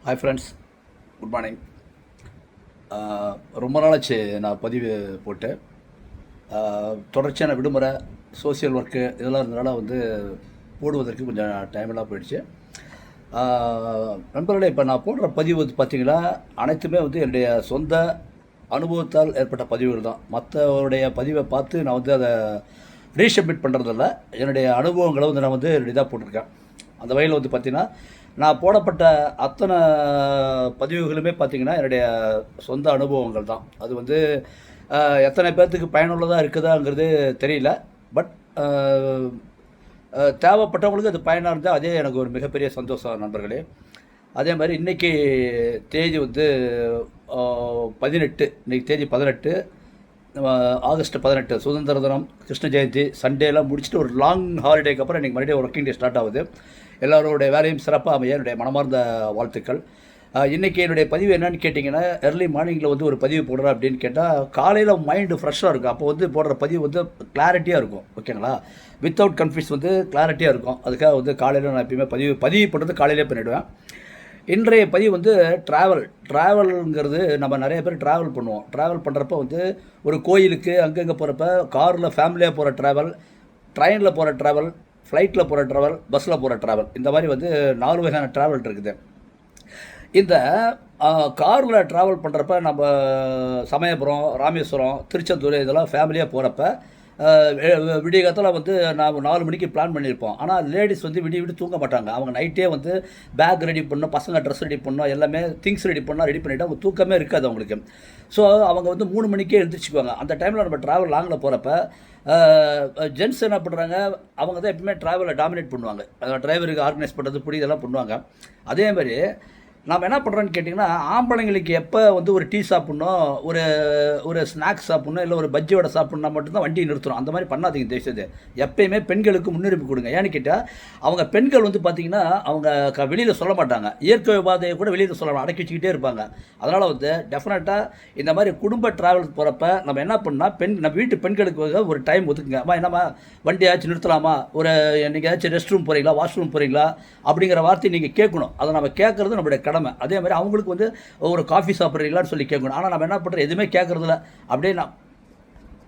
Hi friends, good morning. ரொம்ப நாளாச்சு நான் பதிவு போட்டு. தொடர்ச்சியான விடுமுறை, சோசியல் ஒர்க்கு இதெல்லாம் இருந்தனால போடுவதற்கு கொஞ்சம் டைமெல்லாம் போயிடுச்சு. நண்பர்களே, இப்போ நான் போடுற பதிவு பார்த்தீங்கன்னா அனைத்துமே என்னுடைய சொந்த அனுபவத்தால் ஏற்பட்ட பதிவுகள் தான். மற்றவருடைய பதிவை பார்த்து நான் அதை ரீசப்மிட் பண்ணுறதில்ல. என்னுடைய அனுபவங்களை நான் என்னுடைய இதாக போட்டிருக்கேன். அந்த வகையில் பார்த்தீங்கன்னா நான் போடப்பட்ட அத்தனை பதிவுகளுமே பார்த்திங்கன்னா என்னுடைய சொந்த அனுபவங்கள் தான். அது எத்தனை பேர்த்துக்கு பயனுள்ளதாக இருக்குதாங்கிறது தெரியல. பட் தேவைப்பட்டவங்களுக்கு அது பயனாக இருந்தால் அதே எனக்கு ஒரு மிகப்பெரிய சந்தோஷம் நண்பர்களே. அதே மாதிரி இன்றைக்கி தேதி 18, இன்றைக்கி தேதி 18 ஆகஸ்ட் 18 சுதந்திர தினம், கிருஷ்ண ஜெயந்தி, சண்டேலாம் முடிச்சுட்டு ஒரு லாங் ஹாலிடேக்கு அப்புறம் இன்றைக்கி மறுபடியும் ஒர்க்கிங் டே ஸ்டார்ட் ஆகுது. எல்லோருடைய வேலையும் சிறப்பாக அமைய என்னுடைய மனமார்ந்த வாழ்த்துக்கள். இன்றைக்கி என்னுடைய பதிவு என்னன்னு கேட்டிங்கன்னா, எர்லி மார்னிங்கில் ஒரு பதிவு போடுறேன் அப்படின்னு கேட்டால் காலையில் மைண்டு ஃப்ரெஷ்ஷாக இருக்கும். அப்போ போடுற பதிவு கிளாரிட்டியாக இருக்கும். ஓகேங்களா? வித்தவுட் கன்ஃபியூஸ் கிளாரிட்டியாக இருக்கும். அதுக்காக காலையில் நான் எப்பயுமே பதிவு பண்ணுறது காலையிலே பண்ணிவிடுவேன். இன்றைய பதிவு ட்ராவலுங்கிறது நம்ம நிறைய பேர் ட்ராவல் பண்ணுவோம். ட்ராவல் பண்ணுறப்ப ஒரு கோயிலுக்கு அங்கங்கே போகிறப்ப காரில் ஃபேமிலியாக போகிற ட்ராவல், ட்ரெயினில் போகிற ட்ராவல், ஃப்ளைட்டில் போகிற ட்ராவல், பஸ்ஸில் போகிற ட்ராவல், இந்த மாதிரி 4 வகையான ட்ராவல் இருக்குது. இந்த காரில் ட்ராவல் பண்ணுறப்ப நம்ம சமயபுரம், ராமேஸ்வரம், திருச்செந்தூர் இதெல்லாம் ஃபேமிலியாக போகிறப்ப விடிய காலத்தில் நான் 4 மணிக்கு பிளான் பண்ணியிருப்போம். ஆனால் லேடிஸ் விடிய தூங்க மாட்டாங்க. அவங்க நைட்டே பேக் ரெடி பண்ணணும், பசங்க ட்ரெஸ் ரெடி பண்ணணும், எல்லாமே திங்ஸ் ரெடி பண்ணிவிட்டு அவங்க தூக்கமே இருக்காது அவங்களுக்கு. ஸோ அவங்க 3 மணிக்கே எழுந்திரிச்சிக்குவாங்க. அந்த டைமில் நம்ம ட்ராவல் லாங்கில் போகிறப்ப ஜென்ட்ஸ் என்ன பண்ணுறாங்க, அவங்க தான் எப்பவுமே ட்ராவலை டாமினேட் பண்ணுவாங்க. டிரைவருக்கு ஆர்கனைஸ் பண்ணுறது பிடி இதெல்லாம் பண்ணுவாங்க. அதேமாதிரி நாம் என்ன பண்ணுறோன்னு கேட்டிங்கன்னா, ஆம்பளைங்களுக்கு எப்போ ஒரு டீ சாப்பிட்ணும், ஒரு ஸ்நாக்ஸ் சாப்பிட்ணும், இல்லை ஒரு பஜ்ஜி வடை சாப்பிட்ணுன்னா மட்டும்தான் வண்டியை நிறுத்தணும். அந்த மாதிரி பண்ணாதீங்க தயவுசெய்து. எப்பயுமே பெண்களுக்கு முன்னுரிமை கொடுங்க. ஏன்னு கேட்டால் அவங்க பெண்கள் பார்த்திங்கன்னா அவங்க வெளியில் சொல்ல மாட்டாங்க. இயற்கை உபாதையை கூட வெளியில் சொல்லலாம், அடக்கி வச்சுக்கிட்டே இருப்பாங்க. அதனால் டெஃபினட்டாக இந்த மாதிரி குடும்ப ட்ராவல் போகிறப்ப நம்ம என்ன பண்ணால் நம்ம வீட்டு பெண்களுக்கு ஒரு டைம் ஒதுக்குங்க. அம்மா என்னம்மா வண்டியாச்சும் நிறுத்தலாமா, நீங்கள் ஏதாச்சும் ரெஸ்ட் ரூம் போகிறீங்களா, வாஷ்ரூம் போகிறீங்களா அப்படிங்கிற வார்த்தையை நீங்கள் கேட்கணும். அதை நம்ம கேட்குறது நம்மளுடைய கடமை. அதே மாதிரி அவங்களுக்கு ஒரு காஃபி சாப்பிட்றீங்களான்னு சொல்லி கேட்கணும். ஆனால் நம்ம என்ன பண்ணுறோம், எதுவுமே கேட்குறதில்ல. அப்படியே நான்